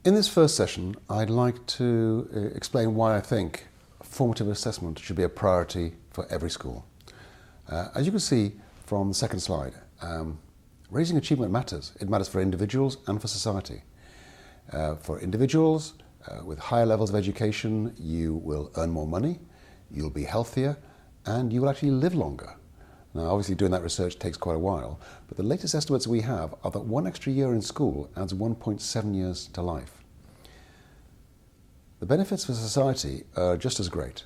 In this first session, I'd like to explain why I think formative assessment should be a priority for every school. As you can see from the second slide, raising achievement matters. It matters for individuals and for society. For individuals with higher levels of education, you will earn more money, you'll be healthier, and you will actually live longer. Now, obviously doing that research takes quite a while, but the latest estimates we have are that 1 extra year in school adds 1.7 years to life. The benefits for society are just as great.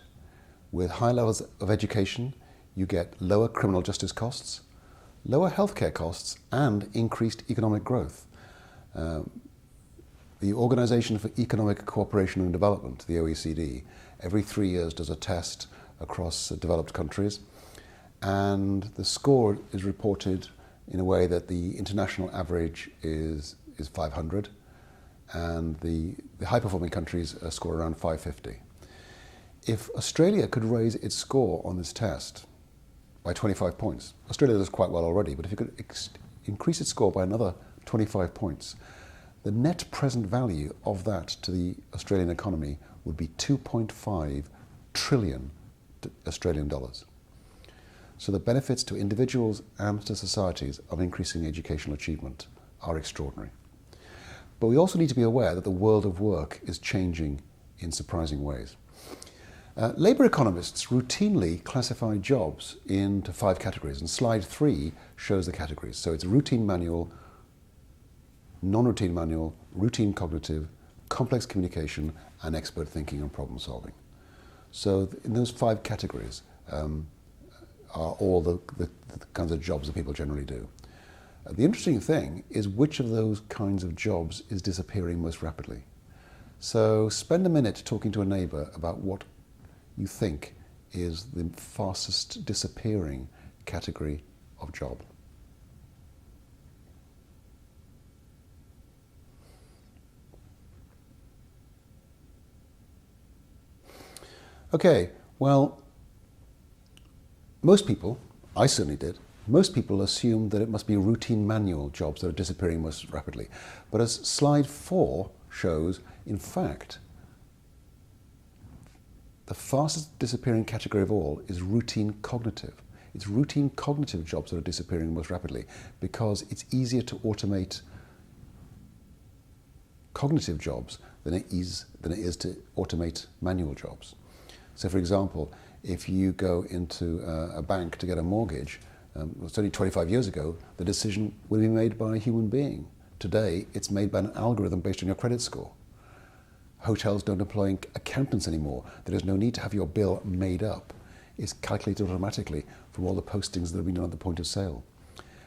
With high levels of education, you get lower criminal justice costs, lower healthcare costs, and increased economic growth. The Organization for Economic Cooperation and Development, the OECD, every 3 years does a test across developed countries, and the score is reported in a way that the international average is 500, and the high-performing countries score around 550. If Australia could raise its score on this test by 25 points, Australia does quite well already, but if it could increase its score by another 25 points, the net present value of that to the Australian economy would be 2.5 trillion Australian dollars. So the benefits to individuals and to societies of increasing educational achievement are extraordinary. But we also need to be aware that the world of work is changing in surprising ways. Labour economists routinely classify jobs into 5 categories, and slide 3 shows the categories. So it's routine manual, non-routine manual, routine cognitive, complex communication, and expert thinking and problem solving. So in those 5 categories are all the kinds of jobs that people generally do. The interesting thing is which of those kinds of jobs is disappearing most rapidly. So spend a minute talking to a neighbour about what you think is the fastest disappearing category of job. Okay, well, most people, I certainly did, most people assumed that it must be routine manual jobs that are disappearing most rapidly. But as slide 4 shows, in fact, the fastest disappearing category of all is routine cognitive. It's routine cognitive jobs that are disappearing most rapidly because it's easier to automate cognitive jobs than it is to automate manual jobs. So for example, if you go into a bank to get a mortgage, it's only 25 years ago, the decision will be made by a human being. Today, it's made by an algorithm based on your credit score. Hotels don't employ accountants anymore. There is no need to have your bill made up. It's calculated automatically from all the postings that have been done at the point of sale.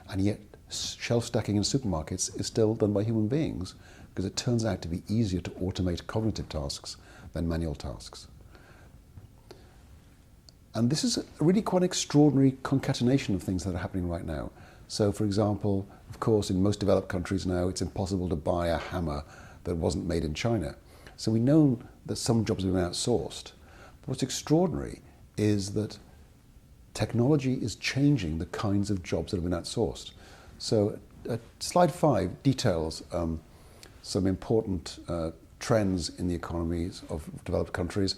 And yet, shelf stacking in supermarkets is still done by human beings because it turns out to be easier to automate cognitive tasks than manual tasks. And this is really quite an extraordinary concatenation of things that are happening right now. So, for example, of course, in most developed countries now, it's impossible to buy a hammer that wasn't made in China. So we know that some jobs have been outsourced. But what's extraordinary is that technology is changing the kinds of jobs that have been outsourced. So slide 5 details some important trends in the economies of developed countries.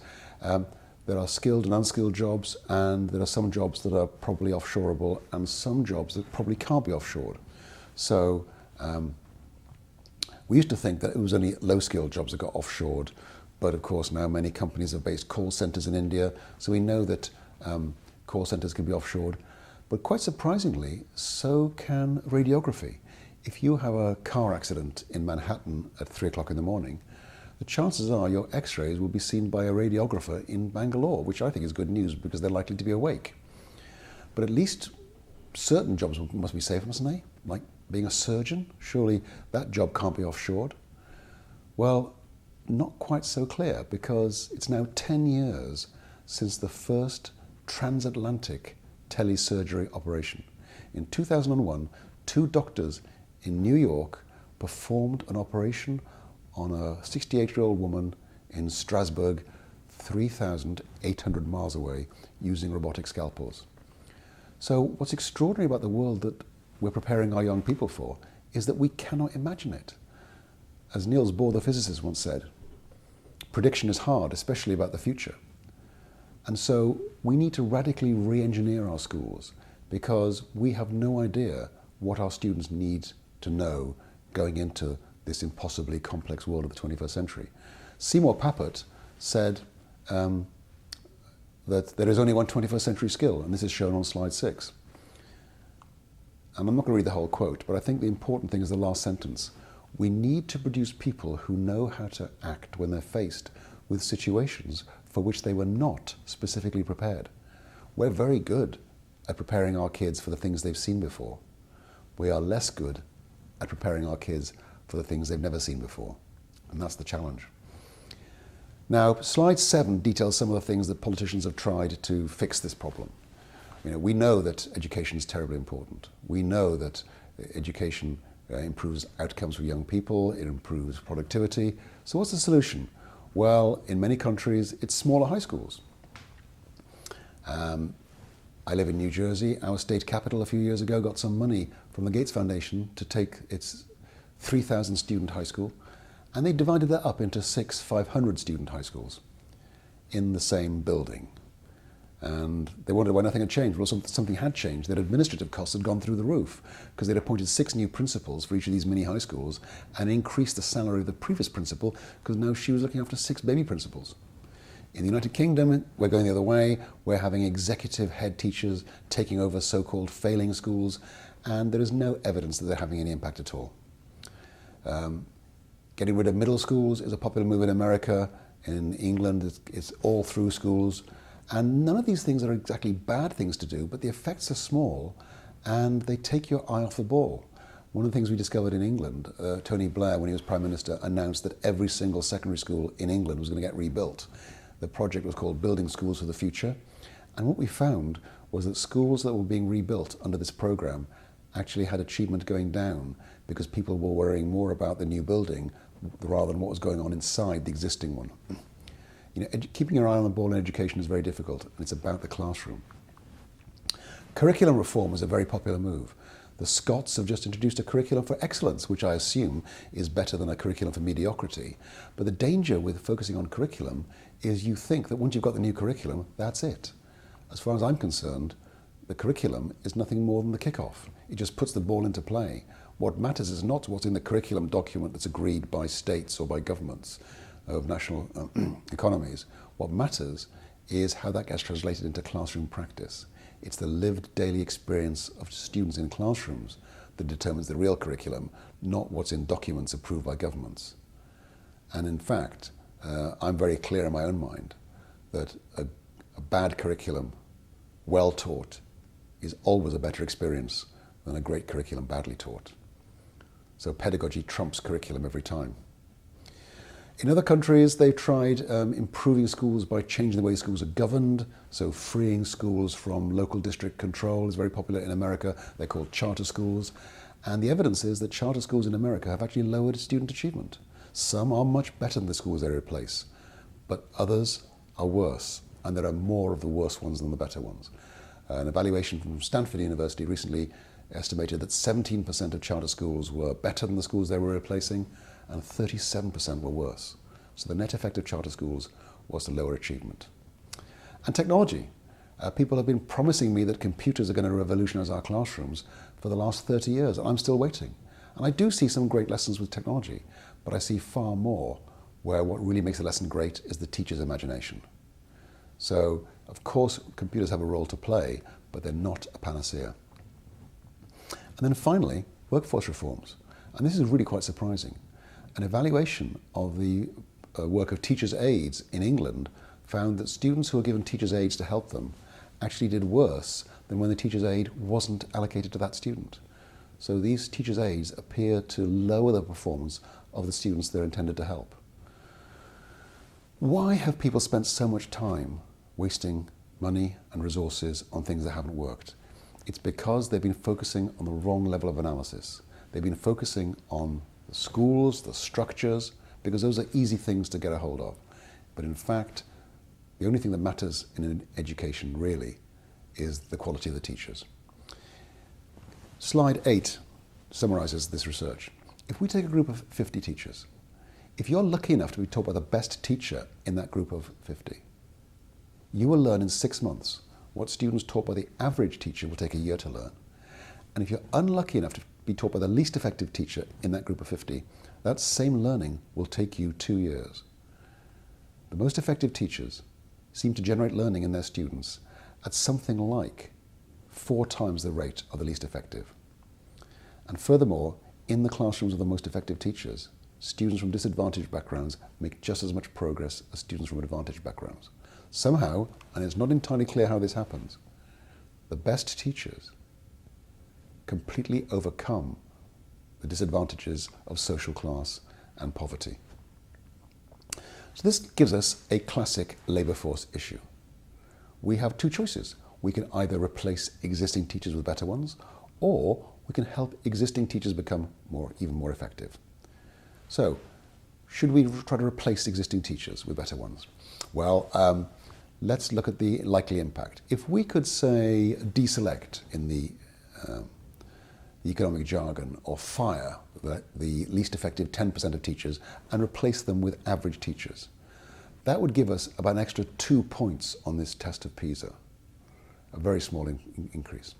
There are skilled and unskilled jobs, and there are some jobs that are probably offshoreable and some jobs that probably can't be offshored. So we used to think that it was only low-skilled jobs that got offshored, but of course now many companies have based call centres in India, so we know that call centres can be offshored. But quite surprisingly, so can radiography. If you have a car accident in Manhattan at 3 o'clock in the morning, the chances are your x-rays will be seen by a radiographer in Bangalore, which I think is good news because they're likely to be awake. But at least certain jobs must be safe, mustn't they? Like being a surgeon, surely that job can't be offshored. Well, not quite so clear because it's now 10 years since the first transatlantic telesurgery operation. In 2001, 2 doctors in New York performed an operation on a 68-year-old woman in Strasbourg, 3,800 miles away, using robotic scalpels. So what's extraordinary about the world that we're preparing our young people for is that we cannot imagine it. as Niels Bohr, the physicist, once said, prediction is hard, especially about the future. And so we need to radically re-engineer our schools because we have no idea what our students need to know going into this impossibly complex world of the 21st century. Seymour Papert said that there is only one 21st century skill, and this is shown on slide 6. And I'm not going to read the whole quote, but I think the important thing is the last sentence. We need to produce people who know how to act when they're faced with situations for which they were not specifically prepared. We're very good at preparing our kids for the things they've seen before. We are less good at preparing our kids for the things they've never seen before. And that's the challenge. Now, slide 7 details some of the things that politicians have tried to fix this problem. We know that education is terribly important. We know that education improves outcomes for young people, it improves productivity. So what's the solution? Well, in many countries, it's smaller high schools. I live in New Jersey. Our state capital a few years ago got some money from the Gates Foundation to take its 3,000 student high school, and they divided that up into 6 500 student high schools in the same building. And they wondered why nothing had changed. Well, something had changed. Their administrative costs had gone through the roof because they'd appointed 6 new principals for each of these mini high schools and increased the salary of the previous principal because now she was looking after 6 baby principals. In the United Kingdom, we're going the other way. We're having executive head teachers taking over so-called failing schools, and there is no evidence that they're having any impact at all. Getting rid of middle schools is a popular move in America. In England, it's all through schools. And none of these things are exactly bad things to do, but the effects are small and they take your eye off the ball. One of the things we discovered in England, Tony Blair, when he was Prime Minister, announced that every single secondary school in England was going to get rebuilt. The project was called Building Schools for the Future. And what we found was that schools that were being rebuilt under this program actually had achievement going down because people were worrying more about the new building rather than what was going on inside the existing one. Keeping your eye on the ball in education is very difficult, and it's about the classroom. Curriculum reform is a very popular move. The Scots have just introduced a curriculum for excellence, which I assume is better than a curriculum for mediocrity. But the danger with focusing on curriculum is you think that once you've got the new curriculum, that's it. As far as I'm concerned, the curriculum is nothing more than the kickoff. It just puts the ball into play. What matters is not what's in the curriculum document that's agreed by states or by governments of national economies. What matters is how that gets translated into classroom practice. It's the lived daily experience of students in classrooms that determines the real curriculum, not what's in documents approved by governments. And in fact, I'm very clear in my own mind that a bad curriculum, well taught, is always a better experience than a great curriculum badly taught. So pedagogy trumps curriculum every time. In other countries, they've tried improving schools by changing the way schools are governed, so freeing schools from local district control is very popular in America. They're called charter schools. And the evidence is that charter schools in America have actually lowered student achievement. Some are much better than the schools they replace, but others are worse, and there are more of the worse ones than the better ones. An evaluation from Stanford University recently estimated that 17% of charter schools were better than the schools they were replacing, and 37% were worse. So the net effect of charter schools was to lower achievement. And technology. People have been promising me that computers are going to revolutionize our classrooms for the last 30 years, and I'm still waiting. And I do see some great lessons with technology, but I see far more where what really makes a lesson great is the teacher's imagination. So, of course, computers have a role to play, but they're not a panacea. And then finally, workforce reforms. And this is really quite surprising. An evaluation of the work of teachers' aides in England found that students who were given teachers' aides to help them actually did worse than when the teacher's aide wasn't allocated to that student. So these teachers' aides appear to lower the performance of the students they're intended to help. Why have people spent so much time wasting money and resources on things that haven't worked? It's because they've been focusing on the wrong level of analysis. They've been focusing on the schools, the structures, because those are easy things to get a hold of. But in fact, the only thing that matters in an education really is the quality of the teachers. Slide 8 summarizes this research. If we take a group of 50 teachers If you're lucky enough to be taught by the best teacher in that group of 50, you will learn in 6 months what students taught by the average teacher will take a year to learn. And if you're unlucky enough to be taught by the least effective teacher in that group of 50, that same learning will take you 2 years. The most effective teachers seem to generate learning in their students at something like 4 times the rate of the least effective. And furthermore, in the classrooms of the most effective teachers, students from disadvantaged backgrounds make just as much progress as students from advantaged backgrounds. Somehow, and it's not entirely clear how this happens, the best teachers completely overcome the disadvantages of social class and poverty. So this gives us a classic labour force issue. We have 2 choices. We can either replace existing teachers with better ones, or we can help existing teachers become even more effective. So, should we try to replace existing teachers with better ones? Well, let's look at the likely impact. If we could, say, deselect in the economic jargon, or fire the least effective 10% of teachers and replace them with average teachers, that would give us about an extra 2 points on this test of PISA, a very small increase.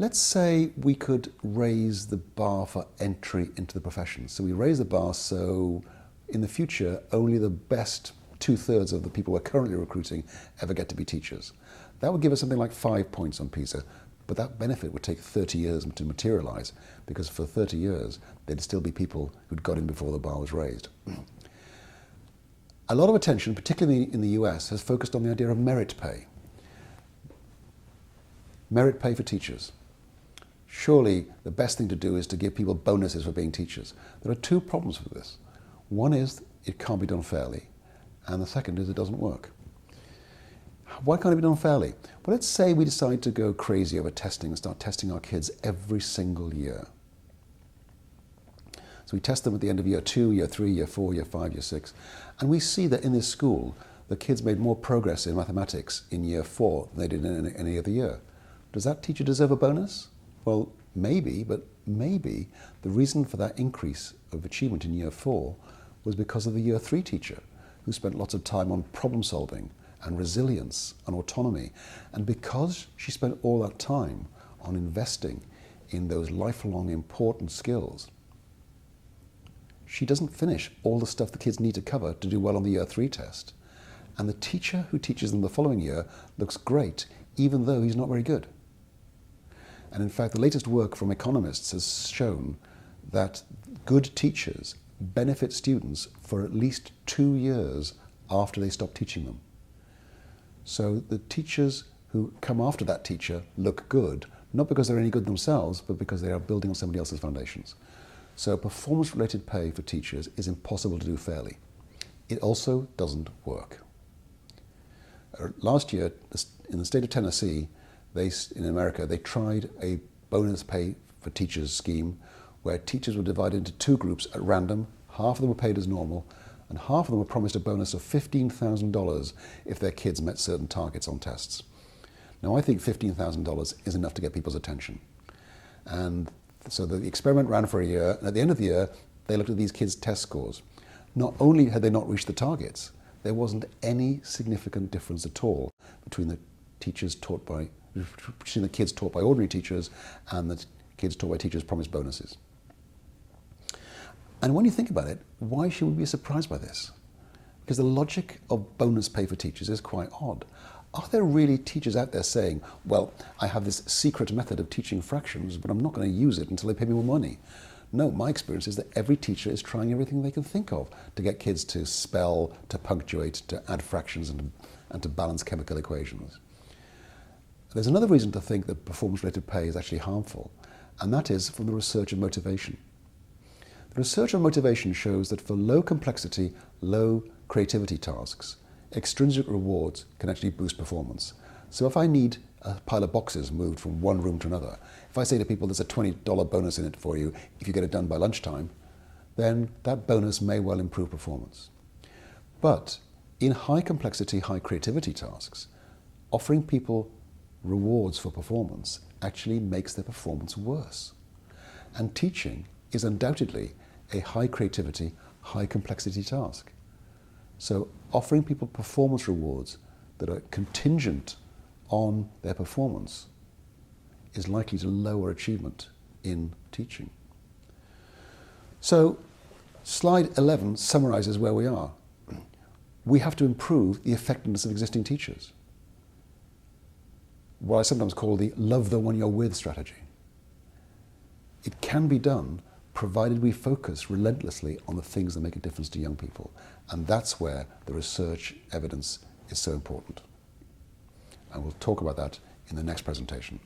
Let's say we could raise the bar for entry into the profession. So we raise the bar so in the future only the best 2/3 of the people we're currently recruiting ever get to be teachers. That would give us something like 5 points on PISA, but that benefit would take 30 years to materialise, because for 30 years there'd still be people who'd got in before the bar was raised. A lot of attention, particularly in the US, has focused on the idea of merit pay. Merit pay for teachers. Surely the best thing to do is to give people bonuses for being teachers. There are 2 problems with this. One is it can't be done fairly, and the second is it doesn't work. Why can't it be done fairly? Well, let's say we decide to go crazy over testing and start testing our kids every single year. So we test them at the end of year 2, year 3, year 4, year 5, year 6, and we see that in this school, the kids made more progress in mathematics in year 4 than they did in any other year. Does that teacher deserve a bonus? Well, maybe, but maybe the reason for that increase of achievement in year 4 was because of the year 3 teacher, who spent lots of time on problem solving and resilience and autonomy. And because she spent all that time on investing in those lifelong important skills, she doesn't finish all the stuff the kids need to cover to do well on the year 3 test. And the teacher who teaches them the following year looks great, even though he's not very good. And in fact, the latest work from economists has shown that good teachers benefit students for at least 2 years after they stop teaching them. So the teachers who come after that teacher look good, not because they're any good themselves, but because they are building on somebody else's foundations. So performance-related pay for teachers is impossible to do fairly. It also doesn't work. Last year, in the state of Tennessee, in America, they tried a bonus pay for teachers scheme where teachers were divided into 2 groups at random. Half of them were paid as normal, and half of them were promised a bonus of $15,000 if their kids met certain targets on tests. Now, I think $15,000 is enough to get people's attention. And so the experiment ran for a year, and at the end of the year, they looked at these kids' test scores. Not only had they not reached the targets, there wasn't any significant difference at all between the kids taught by ordinary teachers and the kids taught by teachers promised bonuses. And when you think about it, why should we be surprised by this? Because the logic of bonus pay for teachers is quite odd. Are there really teachers out there saying, well, I have this secret method of teaching fractions, but I'm not going to use it until they pay me more money? No, my experience is that every teacher is trying everything they can think of to get kids to spell, to punctuate, to add fractions, and to balance chemical equations. There's another reason to think that performance-related pay is actually harmful, and that is from the research of motivation. The research on motivation shows that for low complexity, low creativity tasks, extrinsic rewards can actually boost performance. So if I need a pile of boxes moved from one room to another, if I say to people there's a $20 bonus in it for you if you get it done by lunchtime, then that bonus may well improve performance. But in high complexity, high creativity tasks, offering people rewards for performance actually makes their performance worse. And teaching is undoubtedly a high creativity, high complexity task. So offering people performance rewards that are contingent on their performance is likely to lower achievement in teaching. So slide 11 summarizes where we are. We have to improve the effectiveness of existing teachers. What I sometimes call the love the one you're with strategy. It can be done provided we focus relentlessly on the things that make a difference to young people. And that's where the research evidence is so important. And we'll talk about that in the next presentation.